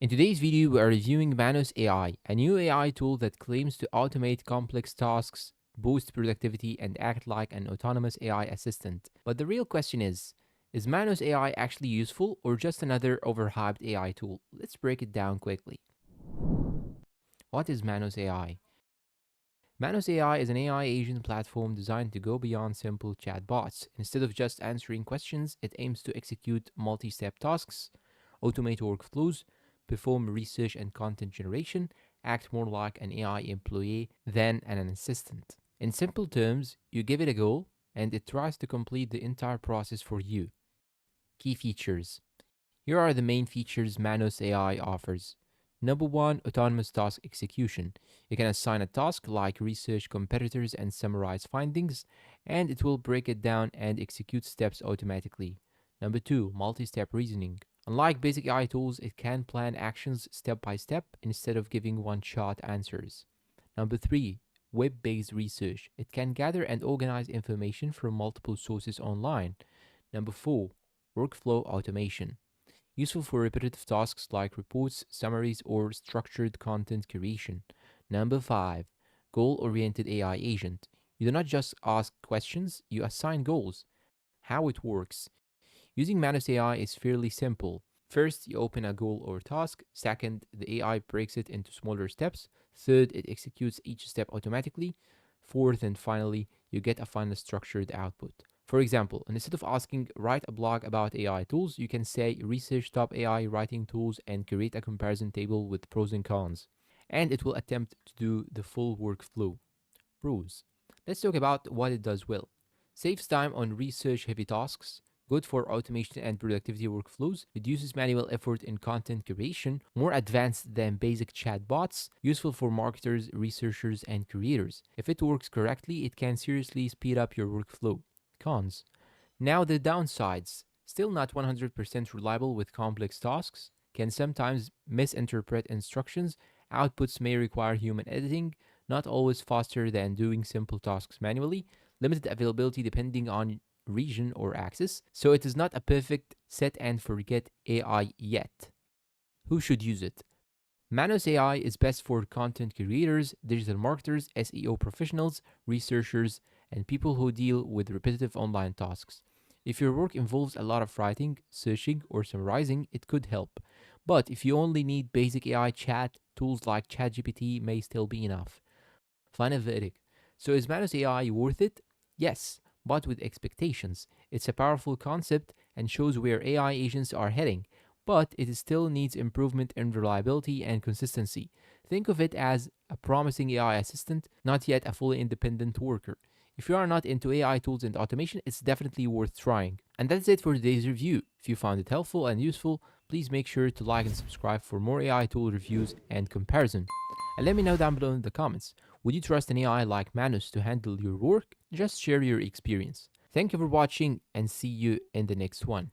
In today's video, we are reviewing Manus AI, a new AI tool that claims to automate complex tasks, boost productivity, and act like an autonomous AI assistant. But the real question is Manus AI actually useful or just another overhyped AI tool? Let's break it down quickly. What is Manus AI? Manus AI is an AI agent platform designed to go beyond simple chatbots. Instead of just answering questions, it aims to execute multi-step tasks, automate workflows, perform research and content generation, act more like an AI employee than an assistant. In simple terms, you give it a goal, and it tries to complete the entire process for you. Key features. Here are the main features Manus AI offers. Number 1, autonomous task execution. You can assign a task like research competitors and summarize findings, and it will break it down and execute steps automatically. Number 2, multi-step reasoning. Unlike basic AI tools, it can plan actions step by step instead of giving one-shot answers. Number 3, web-based research. It can gather and organize information from multiple sources online. Number 4, workflow automation. Useful for repetitive tasks like reports, summaries, or structured content creation. Number 5, goal-oriented AI agent. You do not just ask questions, you assign goals. How it works. Using Manus AI is fairly simple. First, you open a goal or task. Second, the AI breaks it into smaller steps. Third, it executes each step automatically. Fourth, and finally, you get a final structured output. For example, instead of asking, write a blog about AI tools, you can say, research top AI writing tools and create a comparison table with pros and cons. And it will attempt to do the full workflow. Pros. Let's talk about what it does well. Saves time on research heavy tasks, good for automation and productivity workflows, reduces manual effort in content creation, more advanced than basic chatbots, useful for marketers, researchers, and creators. If it works correctly, it can seriously speed up your workflow. Cons. Now the downsides. Still not 100% reliable with complex tasks, can sometimes misinterpret instructions, outputs may require human editing, not always faster than doing simple tasks manually, limited availability depending on region or access, so it is not a perfect set and forget AI yet. Who should use it? Manus AI is best for content creators, digital marketers, SEO professionals, researchers, and people who deal with repetitive online tasks. If your work involves a lot of writing, searching, or summarizing, it could help. But if you only need basic AI chat, tools like ChatGPT may still be enough. Final verdict. So is Manus AI worth it? Yes, but with expectations. It's a powerful concept and shows where AI agents are heading, but it still needs improvement in reliability and consistency. Think of it as a promising AI assistant, not yet a fully independent worker. If you are not into AI tools and automation, it's definitely worth trying. And that's it for today's review. If you found it helpful and useful, please make sure to like and subscribe for more AI tool reviews and comparison. And let me know down below in the comments. Would you trust an AI like Manus to handle your work? Just share your experience. Thank you for watching and see you in the next one.